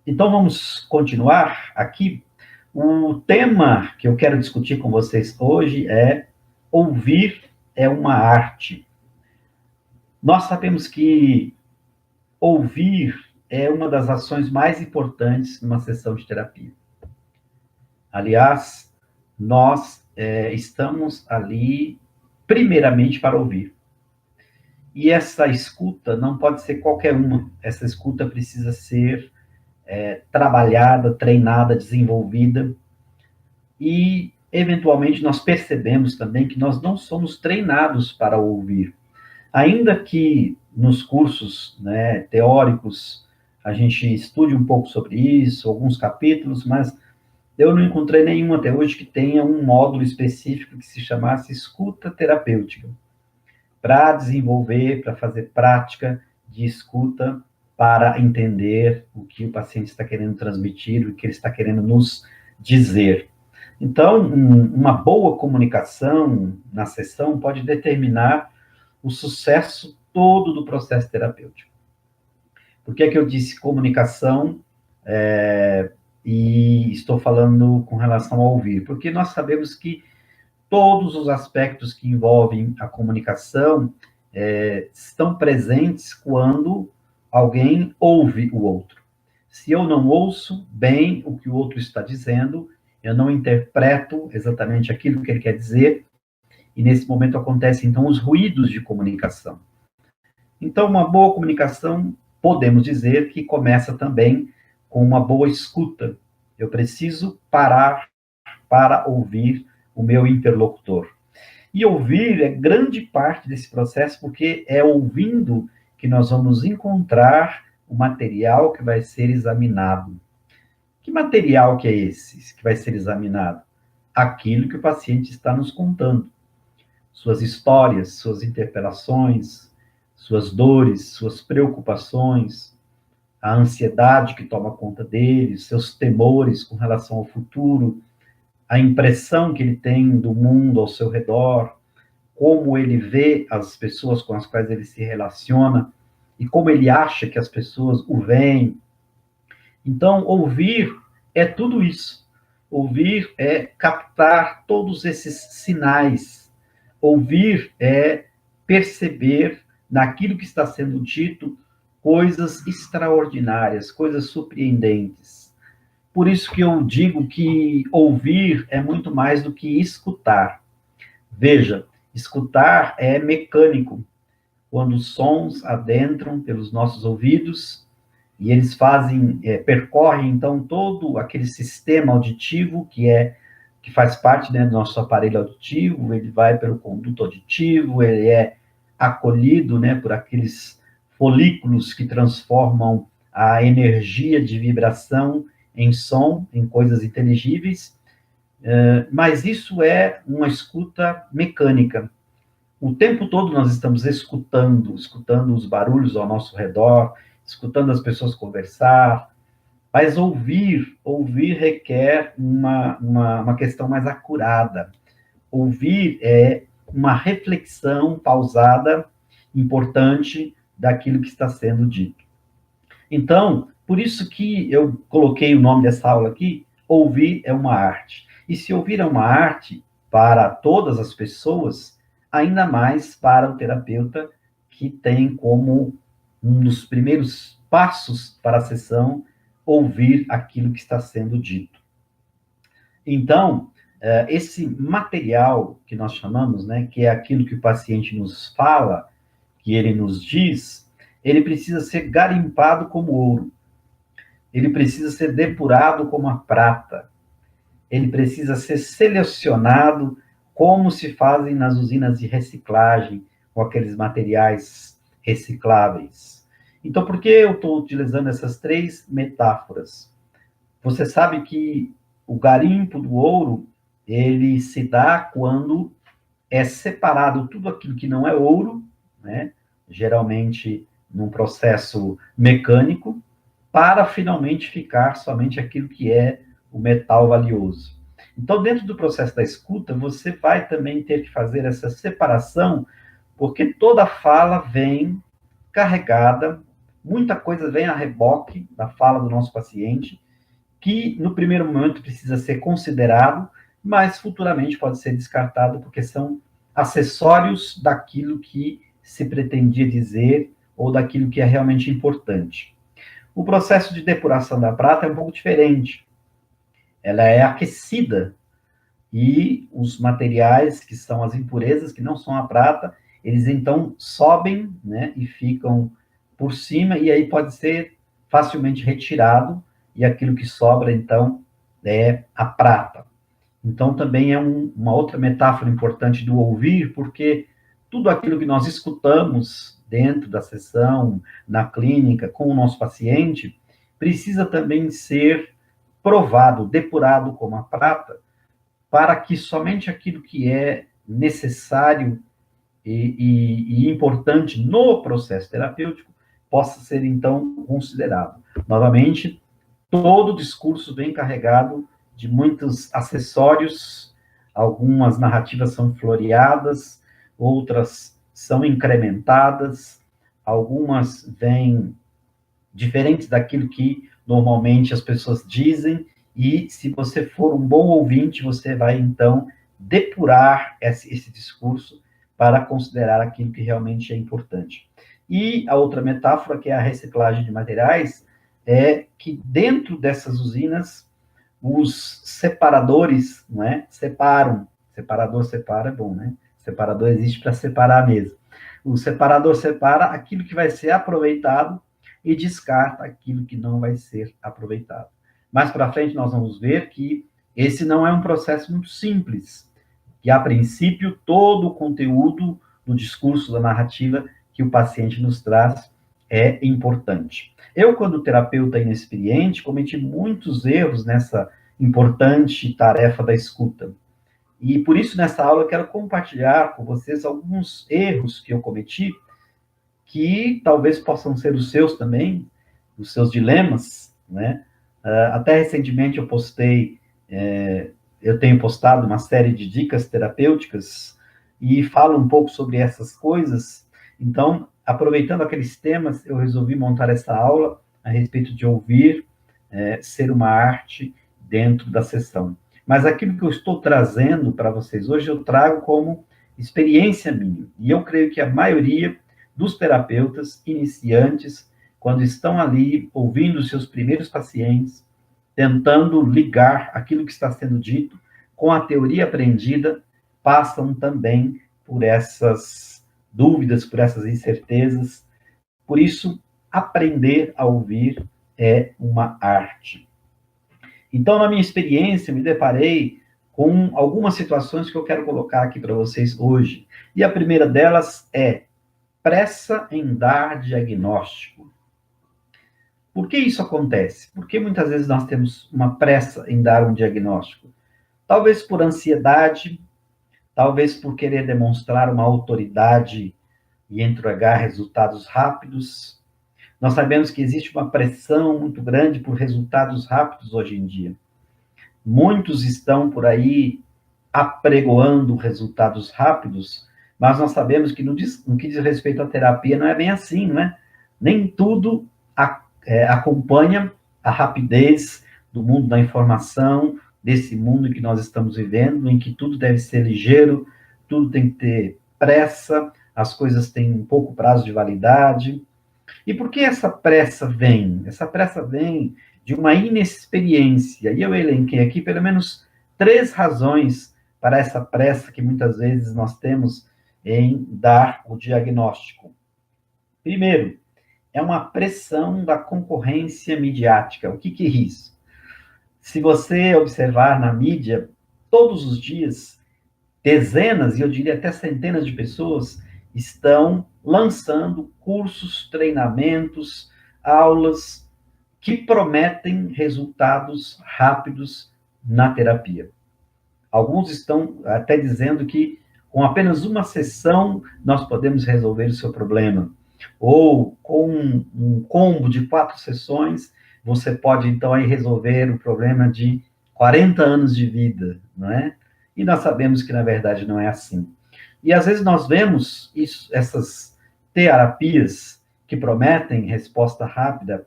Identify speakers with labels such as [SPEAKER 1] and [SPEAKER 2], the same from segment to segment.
[SPEAKER 1] Então, vamos continuar aqui. O tema que eu quero discutir com vocês hoje é ouvir é uma arte. Nós sabemos que ouvir é uma das ações mais importantes numa sessão de terapia. Aliás, nós estamos ali primeiramente para ouvir. E essa escuta não pode ser qualquer uma. Essa escuta precisa ser trabalhada, treinada, desenvolvida. E, eventualmente, nós percebemos também que nós não somos treinados para ouvir. Ainda que nos cursos, né, teóricos a gente estude um pouco sobre isso, alguns capítulos, mas eu não encontrei nenhum até hoje que tenha um módulo específico que se chamasse escuta terapêutica, para desenvolver, para fazer prática de escuta, para entender o que o paciente está querendo transmitir, o que ele está querendo nos dizer. Então, uma boa comunicação na sessão pode determinar o sucesso todo do processo terapêutico. Por que é que eu disse comunicação e estou falando com relação ao ouvir? Porque nós sabemos que todos os aspectos que envolvem a comunicação estão presentes quando alguém ouve o outro. Se eu não ouço bem o que o outro está dizendo, eu não interpreto exatamente aquilo que ele quer dizer, e nesse momento acontecem, então, os ruídos de comunicação. Então, uma boa comunicação, podemos dizer que começa também com uma boa escuta. Eu preciso parar para ouvir o meu interlocutor. E ouvir é grande parte desse processo, porque é ouvindo que nós vamos encontrar o material que vai ser examinado. Que material que é esse que vai ser examinado? Aquilo que o paciente está nos contando. Suas histórias, suas interpelações, suas dores, suas preocupações, a ansiedade que toma conta dele, seus temores com relação ao futuro, a impressão que ele tem do mundo ao seu redor, como ele vê as pessoas com as quais ele se relaciona e como ele acha que as pessoas o veem. Então, ouvir é tudo isso. Ouvir é captar todos esses sinais. Ouvir é perceber naquilo que está sendo dito coisas extraordinárias, coisas surpreendentes. Por isso que eu digo que ouvir é muito mais do que escutar. Veja, escutar é mecânico, quando os sons adentram pelos nossos ouvidos e eles percorrem, então, todo aquele sistema auditivo que faz parte, né, do nosso aparelho auditivo, ele vai pelo conduto auditivo, ele é acolhido, né, por aqueles folículos que transformam a energia de vibração em som, em coisas inteligíveis, mas isso é uma escuta mecânica. O tempo todo nós estamos escutando os barulhos ao nosso redor, escutando as pessoas conversar, mas ouvir requer uma questão mais acurada. Ouvir é uma reflexão pausada, importante, daquilo que está sendo dito. Então, por isso que eu coloquei o nome dessa aula aqui, ouvir é uma arte. E se ouvir é uma arte para todas as pessoas, ainda mais para o terapeuta que tem como um dos primeiros passos para a sessão ouvir aquilo que está sendo dito. Então, esse material que nós chamamos, né, que é aquilo que o paciente nos fala, que ele nos diz, ele precisa ser garimpado como ouro. Ele precisa ser depurado como a prata. Ele precisa ser selecionado como se fazem nas usinas de reciclagem, com aqueles materiais recicláveis. Então, por que eu estou utilizando essas três metáforas? Você sabe que o garimpo do ouro, ele se dá quando é separado tudo aquilo que não é ouro, né? Geralmente num processo mecânico, para finalmente ficar somente aquilo que é o metal valioso. Então, dentro do processo da escuta, você vai também ter que fazer essa separação, porque toda fala vem carregada muita coisa vem a reboque da fala do nosso paciente, que no primeiro momento precisa ser considerado, mas futuramente pode ser descartado, porque são acessórios daquilo que se pretendia dizer ou daquilo que é realmente importante. O processo de depuração da prata é um pouco diferente. Ela é aquecida e os materiais, que são as impurezas, que não são a prata, eles então sobem, né, e ficam por cima, e aí pode ser facilmente retirado, e aquilo que sobra, então, é a prata. Então, também é uma outra metáfora importante do ouvir, porque tudo aquilo que nós escutamos dentro da sessão, na clínica, com o nosso paciente, precisa também ser provado, depurado como a prata, para que somente aquilo que é necessário e importante no processo terapêutico possa ser, então, considerado. Novamente, todo discurso vem carregado de muitos acessórios, algumas narrativas são floreadas, outras são incrementadas, algumas vêm diferentes daquilo que normalmente as pessoas dizem, e se você for um bom ouvinte, você vai, então, depurar esse discurso para considerar aquilo que realmente é importante. E a outra metáfora, que é a reciclagem de materiais, é que dentro dessas usinas, os separadores, não é? Separam. Separador separa, é bom, né? Separador existe para separar mesmo. O separador separa aquilo que vai ser aproveitado e descarta aquilo que não vai ser aproveitado. Mais para frente, nós vamos ver que esse não é um processo muito simples, que, a princípio, todo o conteúdo do discurso, da narrativa que o paciente nos traz é importante. Eu, quando terapeuta inexperiente, cometi muitos erros nessa importante tarefa da escuta. E por isso, nessa aula, eu quero compartilhar com vocês alguns erros que eu cometi, que talvez possam ser os seus também, os seus dilemas, né? Até recentemente eu tenho postado uma série de dicas terapêuticas e falo um pouco sobre essas coisas. Então, aproveitando aqueles temas, eu resolvi montar essa aula a respeito de ouvir ser uma arte dentro da sessão. Mas aquilo que eu estou trazendo para vocês hoje, eu trago como experiência minha. E eu creio que a maioria dos terapeutas iniciantes, quando estão ali ouvindo os seus primeiros pacientes, tentando ligar aquilo que está sendo dito com a teoria aprendida, passam também por essas dúvidas, por essas incertezas. Por isso, aprender a ouvir é uma arte. Então, na minha experiência, eu me deparei com algumas situações que eu quero colocar aqui para vocês hoje. E a primeira delas é pressa em dar diagnóstico. Por que isso acontece? Porque muitas vezes nós temos uma pressa em dar um diagnóstico. Talvez por ansiedade, talvez por querer demonstrar uma autoridade e entregar resultados rápidos. Nós sabemos que existe uma pressão muito grande por resultados rápidos hoje em dia. Muitos estão por aí apregoando resultados rápidos, mas nós sabemos que no que diz respeito à terapia não é bem assim, não é? Nem tudo acompanha a rapidez do mundo da informação, desse mundo em que nós estamos vivendo, em que tudo deve ser ligeiro, tudo tem que ter pressa, as coisas têm um pouco prazo de validade. E por que essa pressa vem? Essa pressa vem de uma inexperiência. E eu elenquei aqui pelo menos 3 razões para essa pressa que muitas vezes nós temos em dar o diagnóstico. Primeiro, é uma pressão da concorrência midiática. O que é isso? Se você observar na mídia, todos os dias, dezenas, e eu diria até centenas de pessoas estão lançando cursos, treinamentos, aulas que prometem resultados rápidos na terapia. Alguns estão até dizendo que com apenas uma sessão nós podemos resolver o seu problema. Ou com um combo de 4 sessões, você pode então aí resolver o problema de 40 anos de vida, não é? E nós sabemos que, na verdade, não é assim. E, às vezes, nós vemos essas terapias que prometem resposta rápida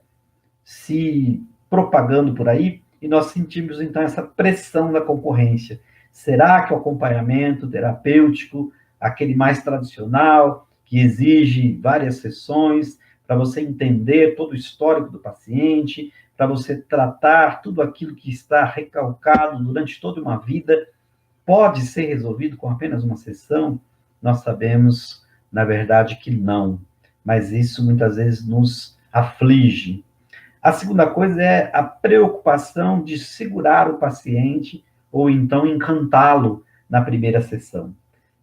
[SPEAKER 1] se propagando por aí, e nós sentimos, então, essa pressão da concorrência. Será que o acompanhamento terapêutico, aquele mais tradicional, que exige várias sessões, para você entender todo o histórico do paciente, para você tratar tudo aquilo que está recalcado durante toda uma vida, pode ser resolvido com apenas uma sessão? Nós sabemos, na verdade, que não. Mas isso muitas vezes nos aflige. A segunda coisa é a preocupação de segurar o paciente ou então encantá-lo na primeira sessão.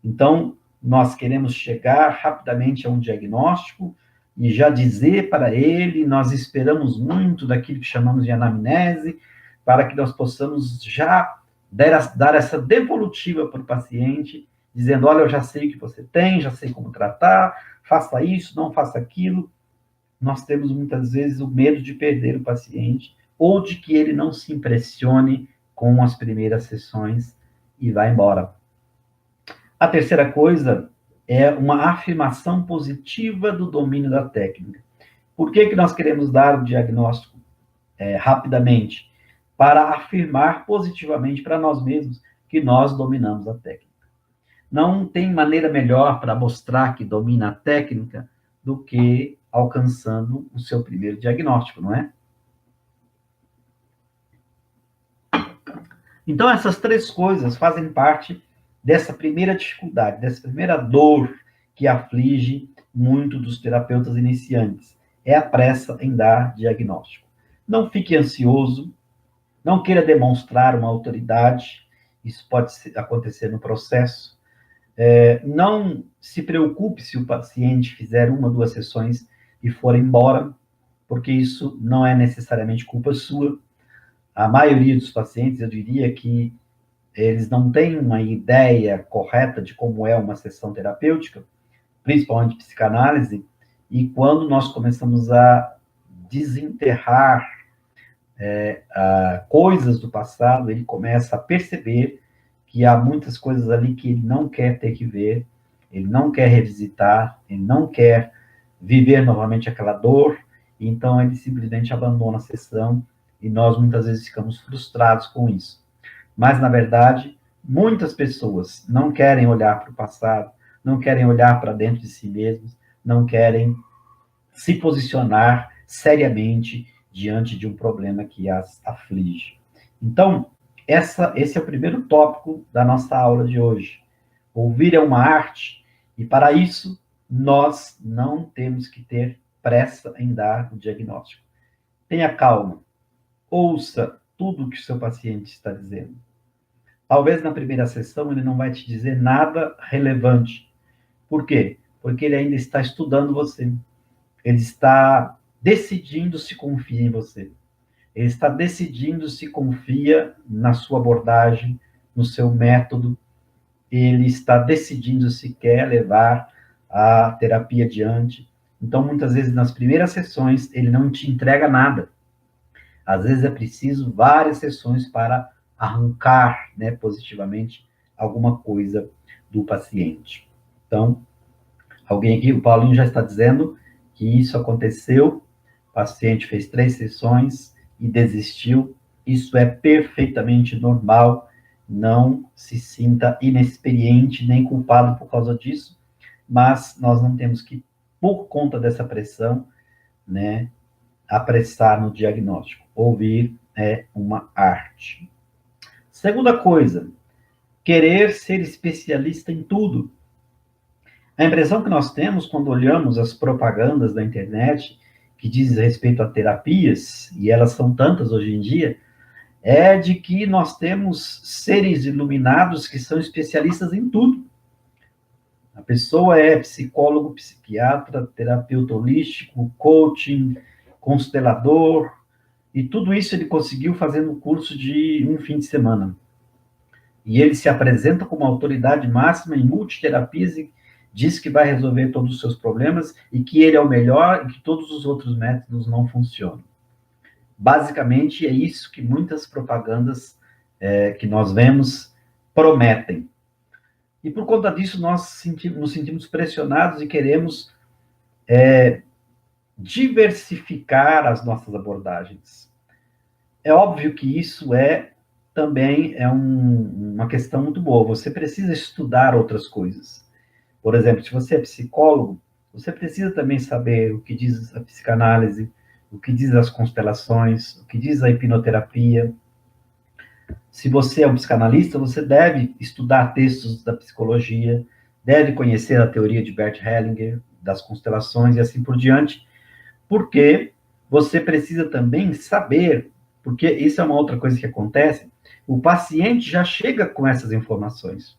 [SPEAKER 1] Então, nós queremos chegar rapidamente a um diagnóstico e já dizer para ele, nós esperamos muito daquilo que chamamos de anamnese, para que nós possamos já dar essa devolutiva para o paciente, dizendo, olha, eu já sei o que você tem, já sei como tratar, faça isso, não faça aquilo. Nós temos muitas vezes o medo de perder o paciente ou de que ele não se impressione com as primeiras sessões e vá embora. A terceira coisa é uma afirmação positiva do domínio da técnica. Por que nós queremos dar o diagnóstico rapidamente? Para afirmar positivamente para nós mesmos que nós dominamos a técnica. Não tem maneira melhor para mostrar que domina a técnica do que alcançando o seu primeiro diagnóstico, não é? Então, essas três coisas fazem parte dessa primeira dificuldade, dessa primeira dor que aflige muito dos terapeutas iniciantes. É a pressa em dar diagnóstico. Não fique ansioso, não queira demonstrar uma autoridade, isso pode acontecer no processo. Não se preocupe se o paciente fizer uma, duas sessões e for embora, porque isso não é necessariamente culpa sua. A maioria dos pacientes, eu diria que eles não têm uma ideia correta de como é uma sessão terapêutica, principalmente psicanálise, e quando nós começamos a desenterrar coisas do passado, ele começa a perceber que há muitas coisas ali que ele não quer ter que ver, ele não quer revisitar, ele não quer viver novamente aquela dor, então ele simplesmente abandona a sessão e nós muitas vezes ficamos frustrados com isso. Mas, na verdade, muitas pessoas não querem olhar para o passado, não querem olhar para dentro de si mesmos, não querem se posicionar seriamente diante de um problema que as aflige. Então, esse é o primeiro tópico da nossa aula de hoje. Ouvir é uma arte, e para isso, nós não temos que ter pressa em dar o diagnóstico. Tenha calma, ouça tudo o que o seu paciente está dizendo. Talvez na primeira sessão ele não vai te dizer nada relevante. Por quê? Porque ele ainda está estudando você. Ele está decidindo se confia em você. Ele está decidindo se confia na sua abordagem, no seu método. Ele está decidindo se quer levar a terapia adiante. Então, muitas vezes, nas primeiras sessões, ele não te entrega nada. Às vezes é preciso várias sessões para arrancar, né, positivamente alguma coisa do paciente. Então, alguém aqui, o Paulinho já está dizendo que isso aconteceu, o paciente fez 3 sessões e desistiu. Isso é perfeitamente normal, não se sinta inexperiente nem culpado por causa disso, mas nós não temos que, por conta dessa pressão, né, apressar no diagnóstico. Ouvir é uma arte. Segunda coisa, querer ser especialista em tudo. A impressão que nós temos quando olhamos as propagandas da internet que diz respeito a terapias, e elas são tantas hoje em dia, é de que nós temos seres iluminados que são especialistas em tudo. A pessoa é psicólogo, psiquiatra, terapeuta holístico, coaching, constelador, e tudo isso ele conseguiu fazendo o curso de um fim de semana. E ele se apresenta como autoridade máxima em multiterapias e diz que vai resolver todos os seus problemas e que ele é o melhor e que todos os outros métodos não funcionam. Basicamente, é isso que muitas propagandas que nós vemos prometem. E por conta disso, nós nos sentimos pressionados e queremos diversificar as nossas abordagens. É óbvio que isso também é uma questão muito boa. Você precisa estudar outras coisas. Por exemplo, se você é psicólogo, você precisa também saber o que diz a psicanálise, o que diz as constelações, o que diz a hipnoterapia. Se você é um psicanalista, você deve estudar textos da psicologia, deve conhecer a teoria de Bert Hellinger, das constelações e assim por diante, porque você precisa também saber, porque isso é uma outra coisa que acontece, o paciente já chega com essas informações.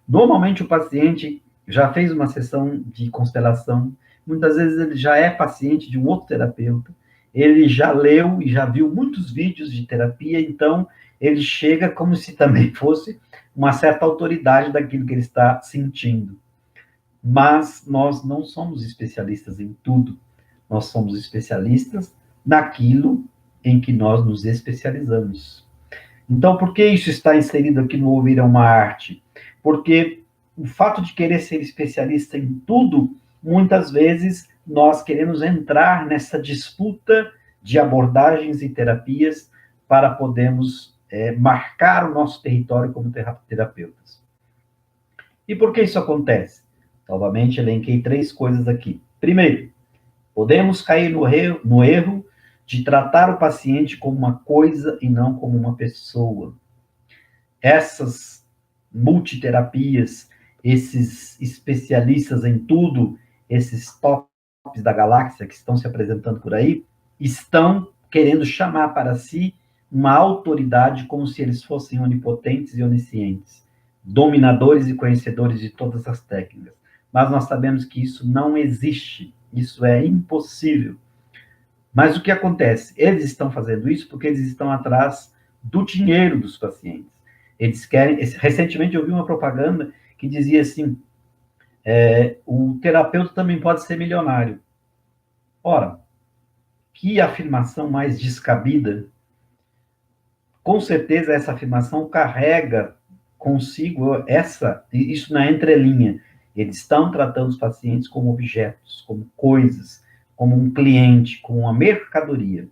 [SPEAKER 1] Normalmente o paciente já fez uma sessão de constelação, muitas vezes ele já é paciente de um outro terapeuta, ele já leu e já viu muitos vídeos de terapia, então ele chega como se também fosse uma certa autoridade daquilo que ele está sentindo. Mas nós não somos especialistas em tudo, nós somos especialistas naquilo em que nós nos especializamos. Então, por que isso está inserido aqui no Ouvir é uma Arte? Porque o fato de querer ser especialista em tudo, muitas vezes nós queremos entrar nessa disputa de abordagens e terapias para podermos marcar o nosso território como terapeutas. E por que isso acontece? Novamente, elenquei 3 coisas aqui. Primeiro, podemos cair no erro de tratar o paciente como uma coisa e não como uma pessoa. Essas multiterapias, esses especialistas em tudo, esses tops da galáxia que estão se apresentando por aí, estão querendo chamar para si uma autoridade como se eles fossem onipotentes e oniscientes, dominadores e conhecedores de todas as técnicas. Mas nós sabemos que isso não existe, isso é impossível. Mas o que acontece? Eles estão fazendo isso porque eles estão atrás do dinheiro dos pacientes. Eles querem... Recentemente eu vi uma propaganda que dizia assim, o terapeuta também pode ser milionário. Ora, que afirmação mais descabida. Com certeza essa afirmação carrega consigo isso na entrelinha. Eles estão tratando os pacientes como objetos, como coisas, como um cliente, como uma mercadoria.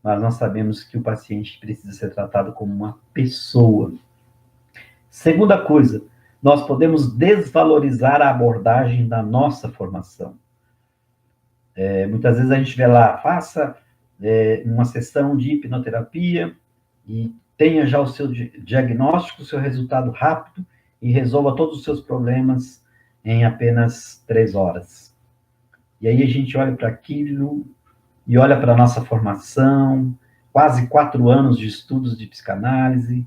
[SPEAKER 1] Mas nós sabemos que o paciente precisa ser tratado como uma pessoa. Segunda coisa, nós podemos desvalorizar a abordagem da nossa formação. Muitas vezes a gente vê lá, faça uma sessão de hipnoterapia e tenha já o seu diagnóstico, o seu resultado rápido e resolva todos os seus problemas em apenas 3 horas. E aí a gente olha para aquilo e olha para a nossa formação, quase 4 anos de estudos de psicanálise,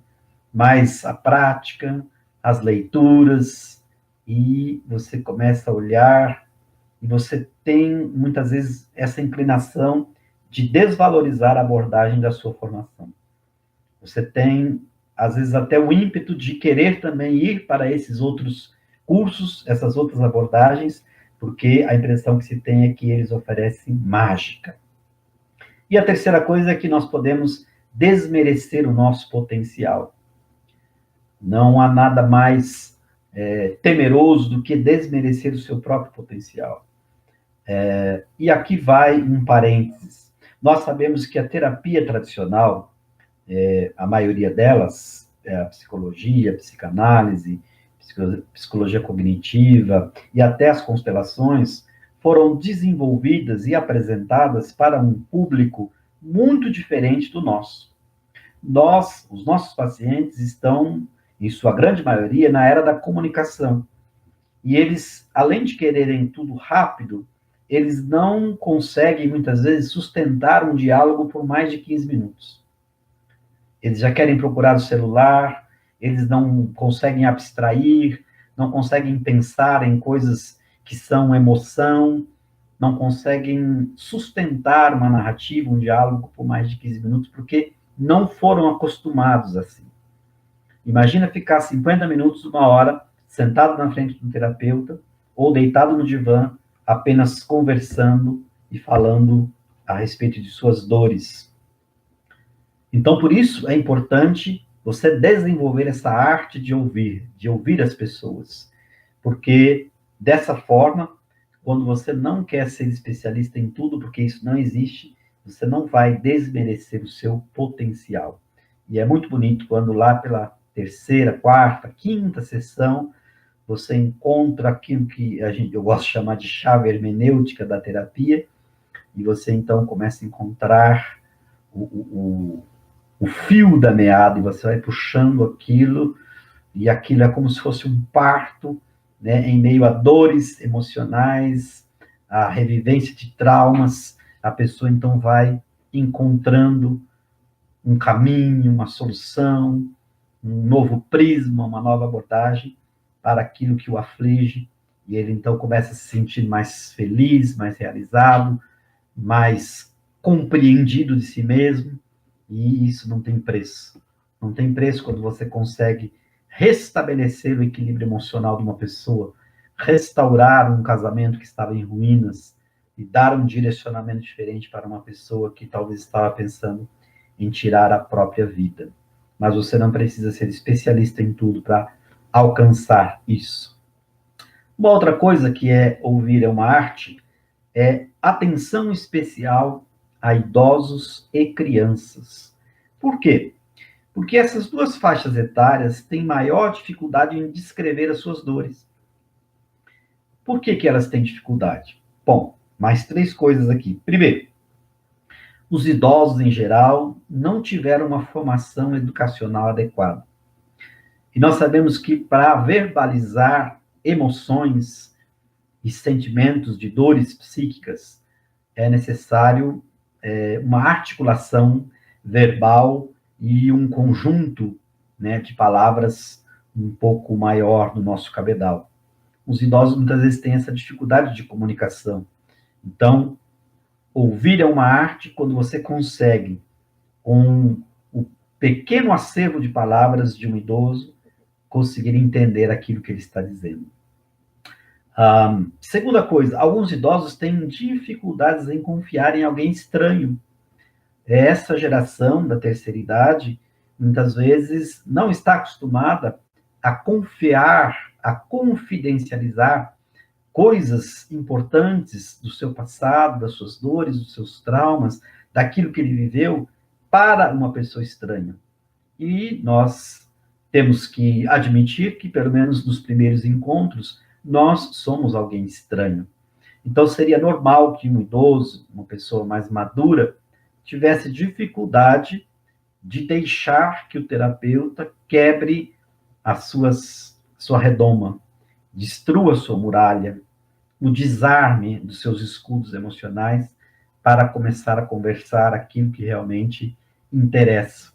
[SPEAKER 1] mais a prática, as leituras, e você começa a olhar, e você tem, muitas vezes, essa inclinação de desvalorizar a abordagem da sua formação. Você tem, às vezes, até o ímpeto de querer também ir para esses outros cursos, essas outras abordagens, porque a impressão que se tem é que eles oferecem mágica. E a terceira coisa é que nós podemos desmerecer o nosso potencial. Não há nada mais temeroso do que desmerecer o seu próprio potencial. E aqui vai um parênteses. Nós sabemos que a terapia tradicional, a maioria delas, a psicologia, a psicanálise, psicologia cognitiva e até as constelações, foram desenvolvidas e apresentadas para um público muito diferente do nosso. Os nossos pacientes estão, em sua grande maioria, na era da comunicação. E eles, além de quererem tudo rápido, eles não conseguem, muitas vezes, sustentar um diálogo por mais de 15 minutos. Eles já querem procurar o celular, eles não conseguem abstrair, não conseguem pensar em coisas que são emoção, não conseguem sustentar uma narrativa, um diálogo por mais de 15 minutos, porque não foram acostumados assim. Imagina ficar 50 minutos, 1 hora, sentado na frente do terapeuta, ou deitado no divã, apenas conversando e falando a respeito de suas dores. Então, por isso, é importante você desenvolver essa arte de ouvir as pessoas. Porque, dessa forma, quando você não quer ser especialista em tudo, porque isso não existe, você não vai desmerecer o seu potencial. E é muito bonito quando lá pela terceira, quarta, quinta sessão, você encontra aquilo que eu gosto de chamar de chave hermenêutica da terapia, e você então começa a encontrar o fio da meada, e você vai puxando aquilo, e aquilo é como se fosse um parto, né, em meio a dores emocionais, a revivência de traumas, a pessoa então vai encontrando um caminho, uma solução, um novo prisma, uma nova abordagem para aquilo que o aflige, e ele então começa a se sentir mais feliz, mais realizado, mais compreendido de si mesmo, e isso não tem preço. Não tem preço quando você consegue restabelecer o equilíbrio emocional de uma pessoa, restaurar um casamento que estava em ruínas e dar um direcionamento diferente para uma pessoa que talvez estava pensando em tirar a própria vida. Mas você não precisa ser especialista em tudo para alcançar isso. Uma outra coisa que é ouvir é uma arte é atenção especial a idosos e crianças. Por quê? Porque essas duas faixas etárias têm maior dificuldade em descrever as suas dores. Por que que elas têm dificuldade? Bom, mais três coisas aqui. Primeiro, os idosos, em geral, não tiveram uma formação educacional adequada. E nós sabemos que para verbalizar emoções e sentimentos de dores psíquicas, é necessário uma articulação verbal e um conjunto, né, de palavras um pouco maior no nosso cabedal. Os idosos muitas vezes têm essa dificuldade de comunicação. Então, ouvir é uma arte quando você consegue, com o pequeno acervo de palavras de um idoso, conseguir entender aquilo que ele está dizendo. Segunda coisa, alguns idosos têm dificuldades em confiar em alguém estranho. Essa geração da terceira idade, muitas vezes, não está acostumada a confiar, a confidencializar coisas importantes do seu passado, das suas dores, dos seus traumas, daquilo que ele viveu, para uma pessoa estranha. E nós temos que admitir que, pelo menos nos primeiros encontros, nós somos alguém estranho. Então, seria normal que um idoso, uma pessoa mais madura, tivesse dificuldade de deixar que o terapeuta quebre sua redoma, destrua sua muralha, o desarme dos seus escudos emocionais para começar a conversar aquilo que realmente interessa.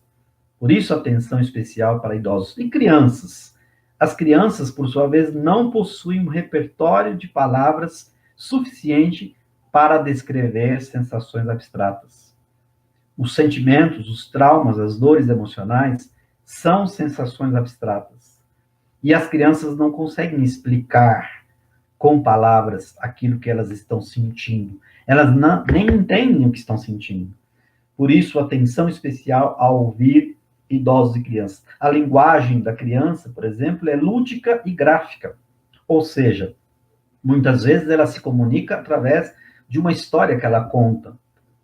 [SPEAKER 1] Por isso, atenção especial para idosos e crianças. As crianças, por sua vez, não possuem um repertório de palavras suficiente para descrever sensações abstratas. Os sentimentos, os traumas, as dores emocionais são sensações abstratas. E as crianças não conseguem explicar com palavras aquilo que elas estão sentindo. Elas nem entendem o que estão sentindo. Por isso, atenção especial ao ouvir idosos e crianças. A linguagem da criança, por exemplo, é lúdica e gráfica. Ou seja, muitas vezes ela se comunica através de uma história que ela conta,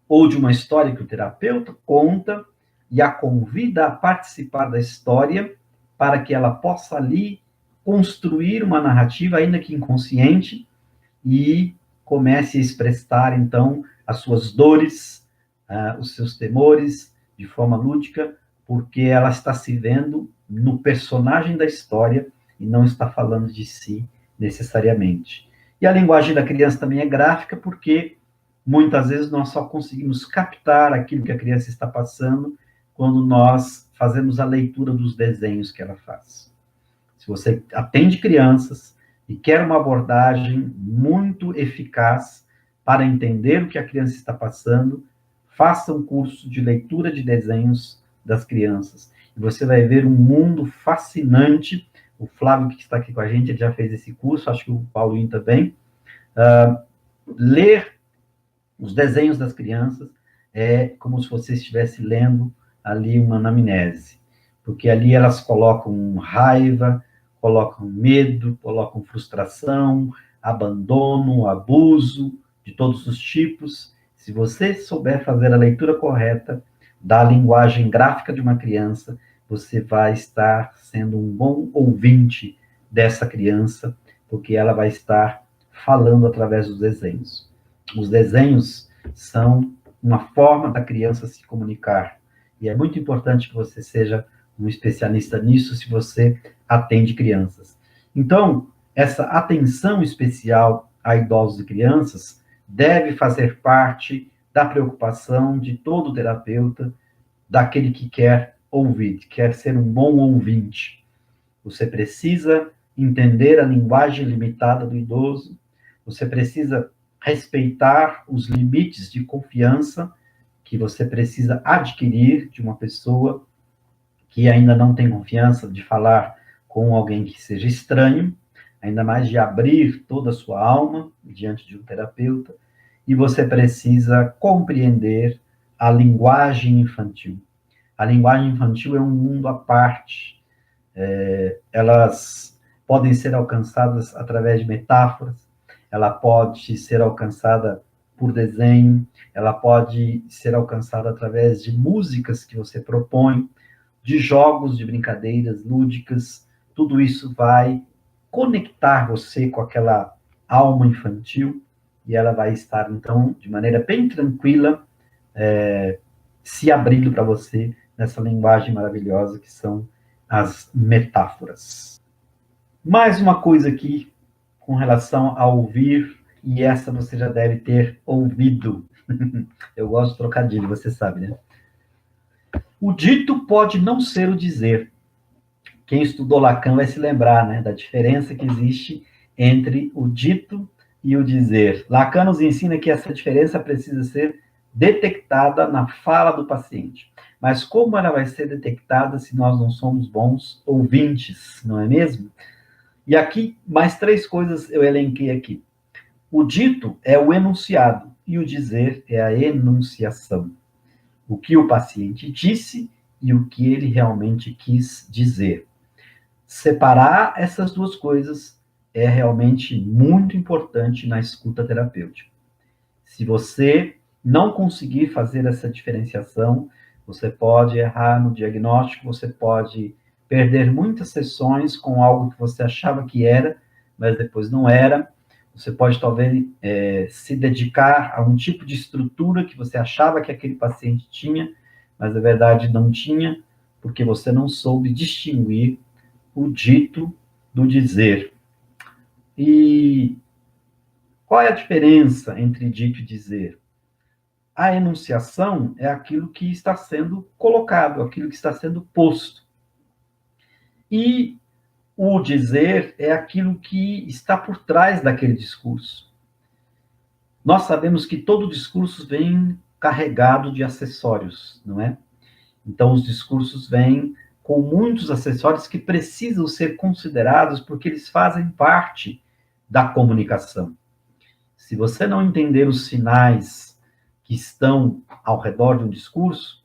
[SPEAKER 1] ou de uma história que o terapeuta conta e a convida a participar da história para que ela possa ali construir uma narrativa, ainda que inconsciente, e comece a expressar, então, as suas dores, os seus temores, de forma lúdica, porque ela está se vendo no personagem da história e não está falando de si necessariamente. E a linguagem da criança também é gráfica, porque muitas vezes nós só conseguimos captar aquilo que a criança está passando quando nós fazemos a leitura dos desenhos que ela faz. Se você atende crianças e quer uma abordagem muito eficaz para entender o que a criança está passando, faça um curso de leitura de desenhos das crianças. E você vai ver um mundo fascinante. O Flávio, que está aqui com a gente, ele já fez esse curso, acho que o Paulinho também. Ler os desenhos das crianças é como se você estivesse lendo ali uma anamnese, porque ali elas colocam raiva, colocam medo, colocam frustração, abandono, abuso de todos os tipos. Se você souber fazer a leitura correta da linguagem gráfica de uma criança, você vai estar sendo um bom ouvinte dessa criança, porque ela vai estar falando através dos desenhos. Os desenhos são uma forma da criança se comunicar. E é muito importante que você seja um especialista nisso se você atende crianças. Então, essa atenção especial a idosos e crianças deve fazer parte da preocupação de todo terapeuta, daquele que quer ouvir, que quer ser um bom ouvinte. Você precisa entender a linguagem limitada do idoso, você precisa respeitar os limites de confiança que você precisa adquirir de uma pessoa que ainda não tem confiança de falar com alguém que seja estranho, ainda mais de abrir toda a sua alma diante de um terapeuta, e você precisa compreender a linguagem infantil. A linguagem infantil é um mundo à parte. Elas podem ser alcançadas através de metáforas, ela pode ser alcançada por desenho, ela pode ser alcançada através de músicas que você propõe, de jogos, de brincadeiras lúdicas. Tudo isso vai conectar você com aquela alma infantil e ela vai estar, então, de maneira bem tranquila, se abrindo para você nessa linguagem maravilhosa que são as metáforas. Mais uma coisa aqui com relação a ouvir, e essa você já deve ter ouvido. Eu gosto de trocadilho, você sabe, né? O dito pode não ser o dizer. Quem estudou Lacan vai se lembrar, né, da diferença que existe entre o dito e o dizer. Lacan nos ensina que essa diferença precisa ser detectada na fala do paciente. Mas como ela vai ser detectada se nós não somos bons ouvintes, não é mesmo? E aqui, mais 3 coisas eu elenquei aqui. O dito é o enunciado e o dizer é a enunciação. O que o paciente disse e o que ele realmente quis dizer. Separar essas 2 coisas é realmente muito importante na escuta terapêutica. Se você não conseguir fazer essa diferenciação, você pode errar no diagnóstico, você pode perder muitas sessões com algo que você achava que era, mas depois não era. Você pode, talvez, se dedicar a um tipo de estrutura que você achava que aquele paciente tinha, mas, na verdade, não tinha, porque você não soube distinguir o dito do dizer. E qual é a diferença entre dito e dizer? A enunciação é aquilo que está sendo colocado, aquilo que está sendo posto. E o dizer é aquilo que está por trás daquele discurso. Nós sabemos que todo discurso vem carregado de acessórios, não é? Então, os discursos vêm com muitos acessórios que precisam ser considerados porque eles fazem parte da comunicação. Se você não entender os sinais que estão ao redor de um discurso,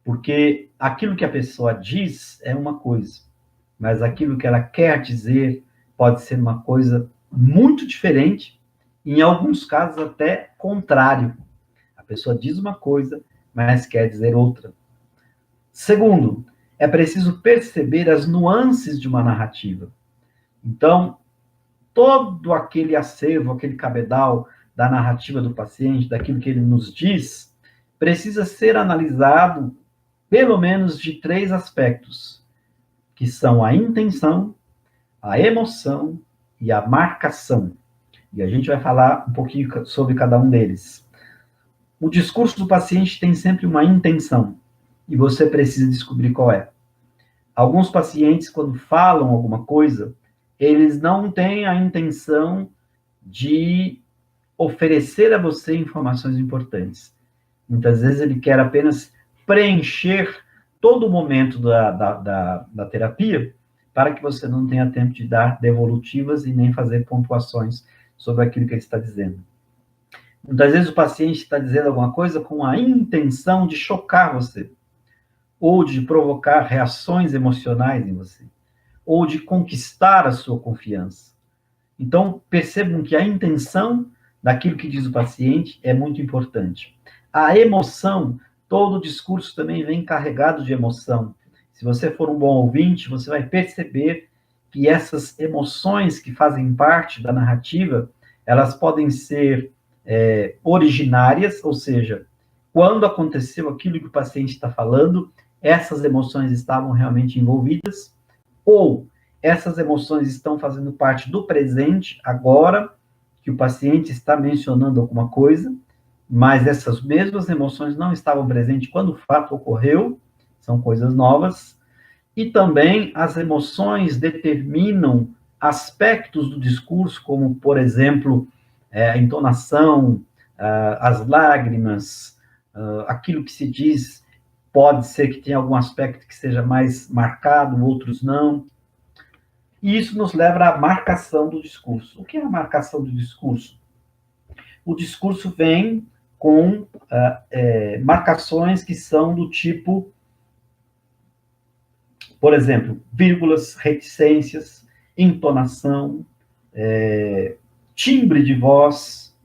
[SPEAKER 1] porque aquilo que a pessoa diz é uma coisa, mas aquilo que ela quer dizer pode ser uma coisa muito diferente, em alguns casos até contrário. A pessoa diz uma coisa, mas quer dizer outra. Segundo, é preciso perceber as nuances de uma narrativa. Então, todo aquele acervo, aquele cabedal da narrativa do paciente, daquilo que ele nos diz, precisa ser analisado pelo menos de 3 aspectos, que são a intenção, a emoção e a marcação. E a gente vai falar um pouquinho sobre cada um deles. O discurso do paciente tem sempre uma intenção, e você precisa descobrir qual é. Alguns pacientes, quando falam alguma coisa, eles não têm a intenção de oferecer a você informações importantes. Muitas vezes ele quer apenas preencher todo o momento da terapia para que você não tenha tempo de dar devolutivas e nem fazer pontuações sobre aquilo que ele está dizendo. Muitas vezes o paciente está dizendo alguma coisa com a intenção de chocar você, ou de provocar reações emocionais em você, ou de conquistar a sua confiança. Então, percebam que a intenção daquilo que diz o paciente é muito importante. A emoção, todo discurso também vem carregado de emoção. Se você for um bom ouvinte, você vai perceber que essas emoções que fazem parte da narrativa, elas podem ser originárias, ou seja, quando aconteceu aquilo que o paciente está falando, essas emoções estavam realmente envolvidas, ou essas emoções estão fazendo parte do presente, agora que o paciente está mencionando alguma coisa, mas essas mesmas emoções não estavam presentes quando o fato ocorreu, são coisas novas, e também as emoções determinam aspectos do discurso, como, por exemplo, a entonação, as lágrimas, aquilo que se diz pode ser que tenha algum aspecto que seja mais marcado, outros não. E isso nos leva à marcação do discurso. O que é a marcação do discurso? O discurso vem com marcações que são do tipo, por exemplo, vírgulas, reticências, entonação, timbre de voz.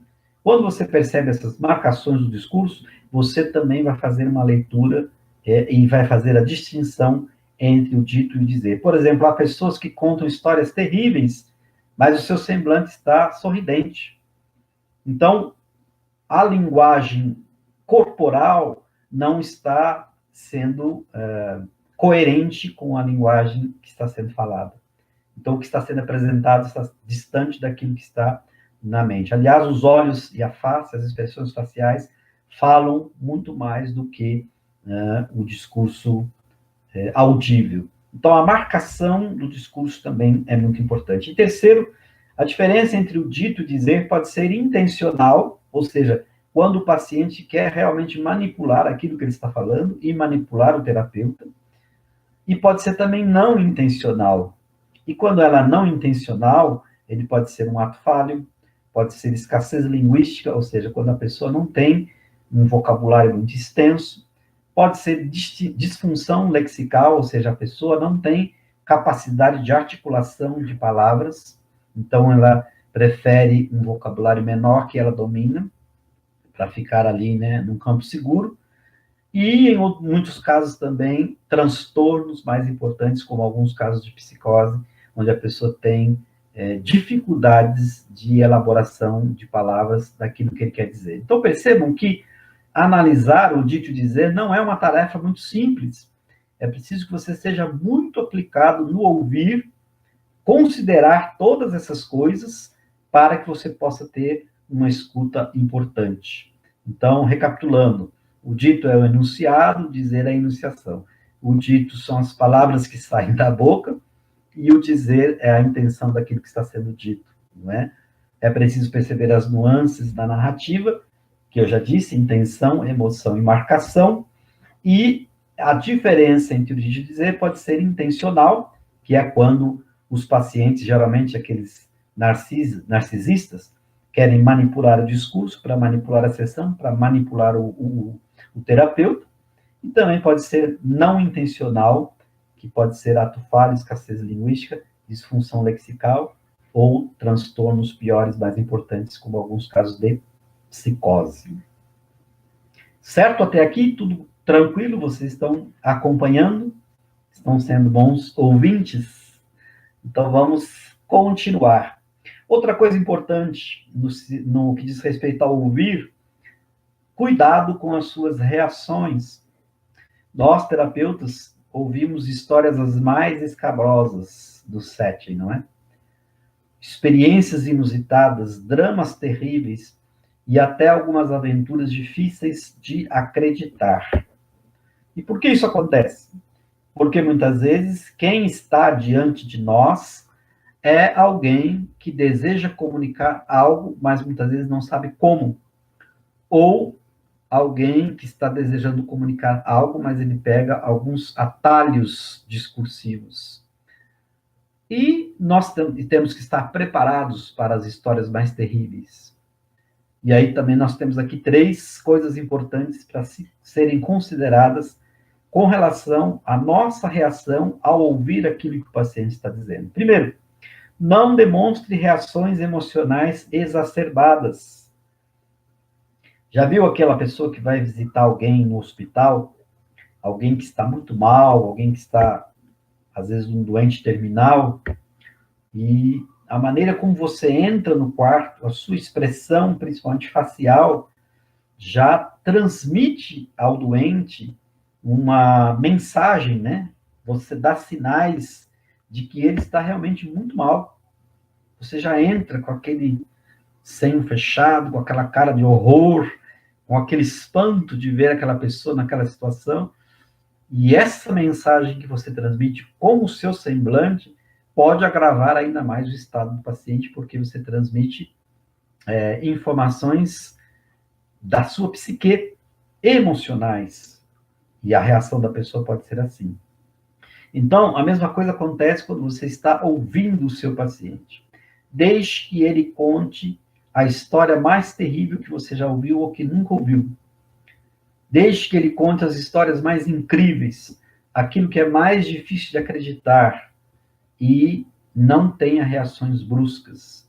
[SPEAKER 1] Quando você percebe essas marcações do discurso, você também vai fazer uma leitura e vai fazer a distinção entre o dito e o dizer. Por exemplo, há pessoas que contam histórias terríveis, mas o seu semblante está sorridente. Então, a linguagem corporal não está sendo coerente com a linguagem que está sendo falada. Então, o que está sendo apresentado está distante daquilo que está na mente. Aliás, os olhos e a face, as expressões faciais, falam muito mais do que o discurso audível. Então, a marcação do discurso também é muito importante. E terceiro, a diferença entre o dito e o dizer pode ser intencional, ou seja, quando o paciente quer realmente manipular aquilo que ele está falando e manipular o terapeuta, e pode ser também não intencional. E quando ela é não intencional, ele pode ser um ato falho, pode ser escassez linguística, ou seja, quando a pessoa não tem um vocabulário muito extenso, pode ser disfunção lexical, ou seja, a pessoa não tem capacidade de articulação de palavras, então ela prefere um vocabulário menor que ela domina, para ficar ali, né, num campo seguro, e em muitos casos também transtornos mais importantes, como alguns casos de psicose, onde a pessoa tem dificuldades de elaboração de palavras daquilo que ele quer dizer. Então percebam que analisar o dito e dizer não é uma tarefa muito simples. É preciso que você seja muito aplicado no ouvir, considerar todas essas coisas para que você possa ter uma escuta importante. Então, recapitulando, o dito é o enunciado, o dizer é a enunciação. O dito são as palavras que saem da boca e o dizer é a intenção daquilo que está sendo dito, não é? É preciso perceber as nuances da narrativa, que eu já disse, intenção, emoção e marcação, e a diferença entre o dito e dizer pode ser intencional, que é quando os pacientes, geralmente aqueles narcisistas, querem manipular o discurso, para manipular a sessão, para manipular o terapeuta, e também pode ser não intencional, que pode ser ato falho, escassez linguística, disfunção lexical, ou transtornos piores, mais importantes, como alguns casos de psicose. Certo até aqui? Tudo tranquilo? Vocês estão acompanhando? Estão sendo bons ouvintes? Então, vamos continuar. Outra coisa importante no que diz respeito ao ouvir, cuidado com as suas reações. Nós, terapeutas, ouvimos histórias as mais escabrosas do setting, não é? Experiências inusitadas, dramas terríveis e até algumas aventuras difíceis de acreditar. E por que isso acontece? Porque muitas vezes quem está diante de nós é alguém que deseja comunicar algo, mas muitas vezes não sabe como. Ou alguém que está desejando comunicar algo, mas ele pega alguns atalhos discursivos. E nós temos que estar preparados para as histórias mais terríveis. E aí também nós temos aqui 3 coisas importantes para serem consideradas com relação à nossa reação ao ouvir aquilo que o paciente está dizendo. Primeiro, Não demonstre reações emocionais exacerbadas. Já viu aquela pessoa que vai visitar alguém no hospital? Alguém que está muito mal, alguém que está, às vezes, um doente terminal, e a maneira como você entra no quarto, a sua expressão, principalmente facial, já transmite ao doente uma mensagem, né? Você dá sinais de que ele está realmente muito mal. Você já entra com aquele senho fechado, com aquela cara de horror, com aquele espanto de ver aquela pessoa naquela situação. E essa mensagem que você transmite com o seu semblante pode agravar ainda mais o estado do paciente, porque você transmite informações da sua psique emocionais. E a reação da pessoa pode ser assim. Então, a mesma coisa acontece quando você está ouvindo o seu paciente. Deixe que ele conte a história mais terrível que você já ouviu ou que nunca ouviu. Deixe que ele conte as histórias mais incríveis, aquilo que é mais difícil de acreditar, e não tenha reações bruscas,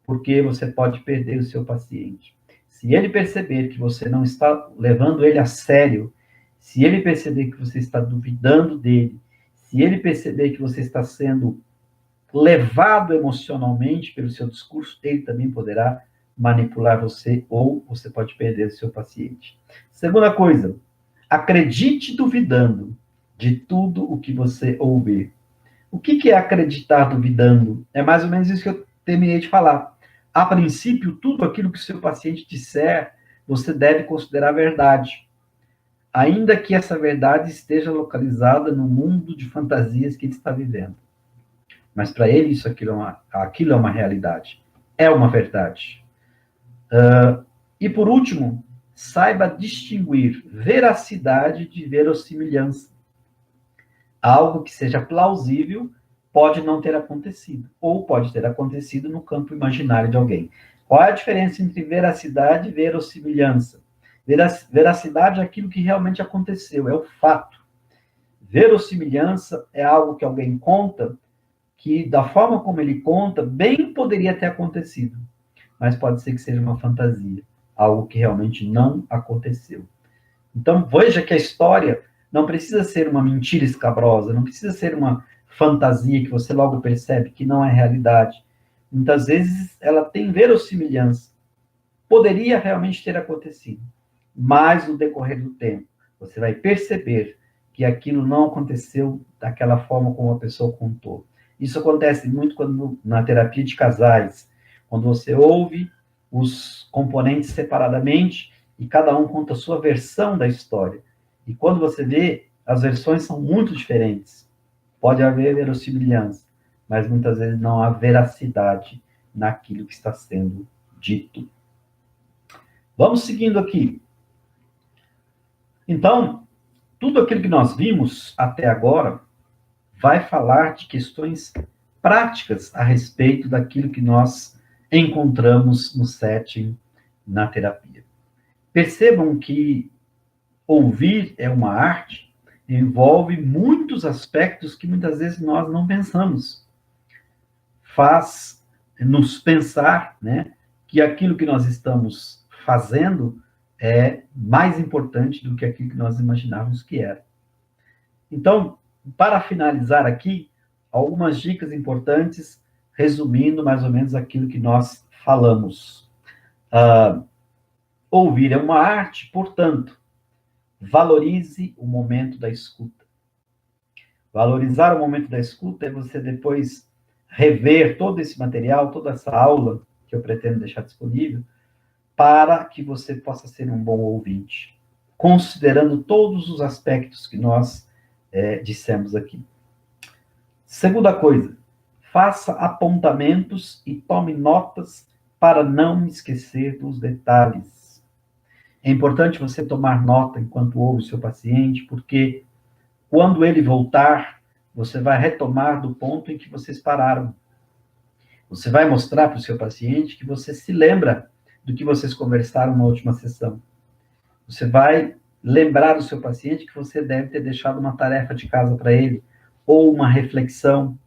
[SPEAKER 1] porque você pode perder o seu paciente. Se ele perceber que você não está levando ele a sério, se ele perceber que você está duvidando dele, se ele perceber que você está sendo levado emocionalmente pelo seu discurso, ele também poderá manipular você ou você pode perder o seu paciente. Segunda coisa, acredite duvidando de tudo o que você ouvir. O que é acreditar duvidando? É mais ou menos isso que eu terminei de falar. A princípio, tudo aquilo que o seu paciente disser, você deve considerar verdade, ainda que essa verdade esteja localizada no mundo de fantasias que ele está vivendo. Mas para ele, aquilo é uma realidade, é uma verdade. E por último, saiba distinguir veracidade de verossimilhança. Algo que seja plausível pode não ter acontecido, ou pode ter acontecido no campo imaginário de alguém. Qual é a diferença entre veracidade e verossimilhança? Veracidade é aquilo que realmente aconteceu, é o fato. Verossimilhança é algo que alguém conta, que da forma como ele conta, bem poderia ter acontecido, mas pode ser que seja uma fantasia, algo que realmente não aconteceu. Então, veja que a história não precisa ser uma mentira escabrosa, não precisa ser uma fantasia que você logo percebe que não é realidade. Muitas vezes ela tem verossimilhança. Poderia realmente ter acontecido, mas no decorrer do tempo, você vai perceber que aquilo não aconteceu daquela forma como a pessoa contou. Isso acontece muito quando, na terapia de casais, quando você ouve os componentes separadamente e cada um conta a sua versão da história. E quando você vê, as versões são muito diferentes. Pode haver verossimilhança, mas muitas vezes não há veracidade naquilo que está sendo dito. Vamos seguindo aqui. Então, tudo aquilo que nós vimos até agora vai falar de questões práticas a respeito daquilo que nós encontramos no setting na terapia. Percebam que ouvir é uma arte, envolve muitos aspectos que muitas vezes nós não pensamos. Faz nos pensar, né, que aquilo que nós estamos fazendo é mais importante do que aquilo que nós imaginávamos que era. Então, para finalizar aqui, algumas dicas importantes, resumindo mais ou menos aquilo que nós falamos. Ouvir é uma arte, portanto, valorize o momento da escuta. Valorizar o momento da escuta é você depois rever todo esse material, toda essa aula que eu pretendo deixar disponível, para que você possa ser um bom ouvinte, considerando todos os aspectos que nós dissemos aqui. Segunda coisa, faça apontamentos e tome notas para não esquecer dos detalhes. É importante você tomar nota enquanto ouve o seu paciente, porque quando ele voltar, você vai retomar do ponto em que vocês pararam. Você vai mostrar para o seu paciente que você se lembra do que vocês conversaram na última sessão. Você vai lembrar o seu paciente que você deve ter deixado uma tarefa de casa para ele, ou uma reflexão.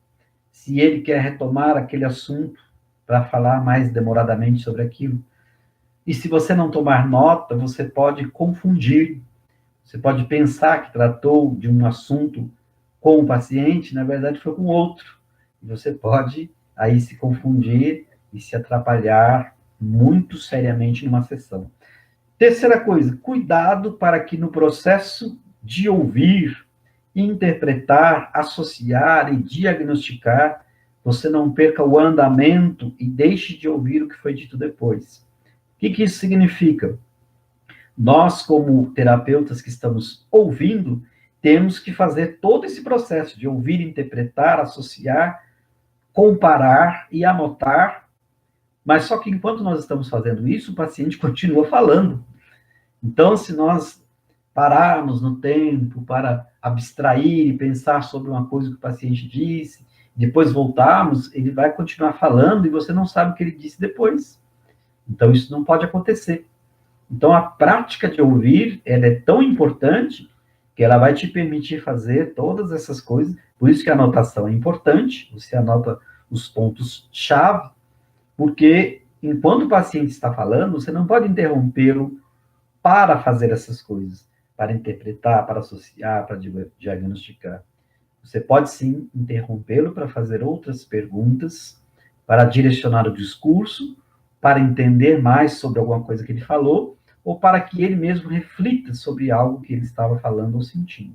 [SPEAKER 1] se ele quer retomar aquele assunto para falar mais demoradamente sobre aquilo. E se você não tomar nota, você pode confundir, você pode pensar que tratou de um assunto com o paciente, na verdade foi com outro. E você pode aí se confundir e se atrapalhar muito seriamente numa sessão. Terceira coisa, cuidado para que no processo de ouvir, interpretar, associar e diagnosticar, você não perca o andamento e deixe de ouvir o que foi dito depois. O que isso significa? Nós, como terapeutas que estamos ouvindo, temos que fazer todo esse processo de ouvir, interpretar, associar, comparar e anotar, mas só que enquanto nós estamos fazendo isso, o paciente continua falando. Então, se nós pararmos no tempo para abstrair e pensar sobre uma coisa que o paciente disse, depois voltarmos, ele vai continuar falando e você não sabe o que ele disse depois. Então, isso não pode acontecer. Então, a prática de ouvir, ela é tão importante que ela vai te permitir fazer todas essas coisas. Por isso que a anotação é importante, você anota os pontos-chave, porque enquanto o paciente está falando, você não pode interrompê-lo para fazer essas coisas, para interpretar, para associar, para diagnosticar. Você pode sim interrompê-lo para fazer outras perguntas, para direcionar o discurso, para entender mais sobre alguma coisa que ele falou, ou para que ele mesmo reflita sobre algo que ele estava falando ou sentindo.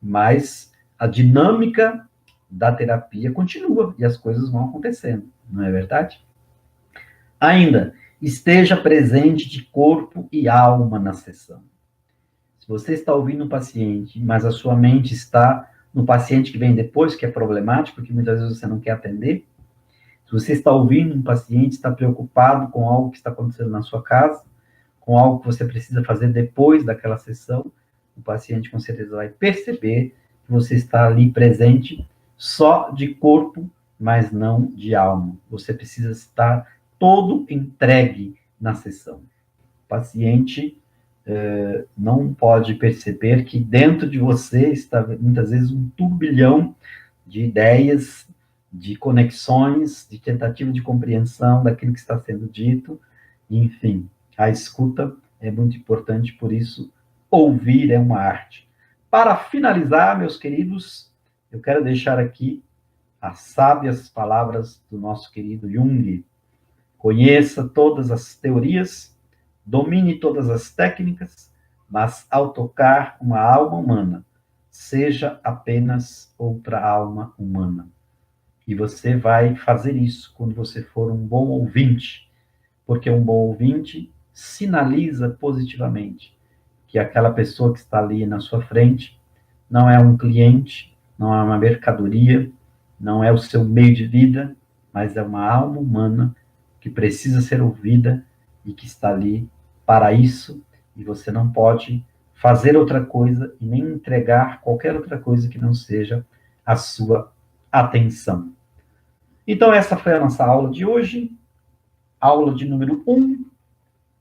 [SPEAKER 1] Mas a dinâmica da terapia continua e as coisas vão acontecendo, não é verdade? Ainda, esteja presente de corpo e alma na sessão. Se você está ouvindo um paciente, mas a sua mente está no paciente que vem depois, que é problemático, que muitas vezes você não quer atender, se você está ouvindo um paciente, está preocupado com algo que está acontecendo na sua casa, com algo que você precisa fazer depois daquela sessão, o paciente com certeza vai perceber que você está ali presente só de corpo, mas não de alma. Você precisa estar todo entregue na sessão. O paciente não pode perceber que dentro de você está muitas vezes um turbilhão de ideias, de conexões, de tentativa de compreensão daquilo que está sendo dito, enfim, a escuta é muito importante, por isso, ouvir é uma arte. Para finalizar, meus queridos, eu quero deixar aqui as sábias palavras do nosso querido Jung. Conheça todas as teorias, domine todas as técnicas, mas ao tocar uma alma humana, seja apenas outra alma humana. E você vai fazer isso quando você for um bom ouvinte, porque um bom ouvinte sinaliza positivamente que aquela pessoa que está ali na sua frente não é um cliente, não é uma mercadoria, não é o seu meio de vida, mas é uma alma humana que precisa ser ouvida e que está ali para isso, e você não pode fazer outra coisa e nem entregar qualquer outra coisa que não seja a sua atenção. Então, essa foi a nossa aula de hoje, aula de número 1,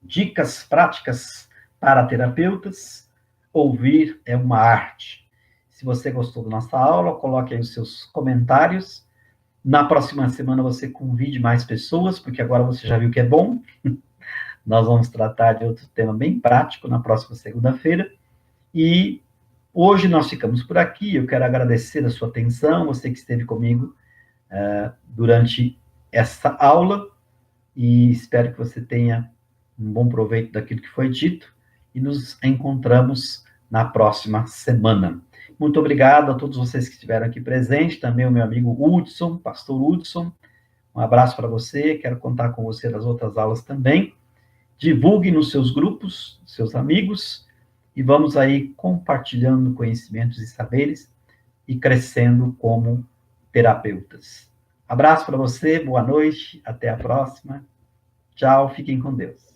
[SPEAKER 1] dicas práticas para terapeutas. Ouvir é uma arte. Se você gostou da nossa aula, coloque aí os seus comentários. Na próxima semana você convide mais pessoas, porque agora você já viu que é bom. Nós vamos tratar de outro tema bem prático na próxima segunda-feira. E hoje nós ficamos por aqui. Eu quero agradecer a sua atenção, você que esteve comigo durante essa aula, e espero que você tenha um bom proveito daquilo que foi dito, e nos encontramos na próxima semana. Muito obrigado a todos vocês que estiveram aqui presentes, também o meu amigo Hudson, pastor Hudson, um abraço para você, quero contar com você nas outras aulas também. Divulgue nos seus grupos, seus amigos, e vamos aí compartilhando conhecimentos e saberes e crescendo como terapeutas. Abraço para você, boa noite, até a próxima. Tchau, fiquem com Deus.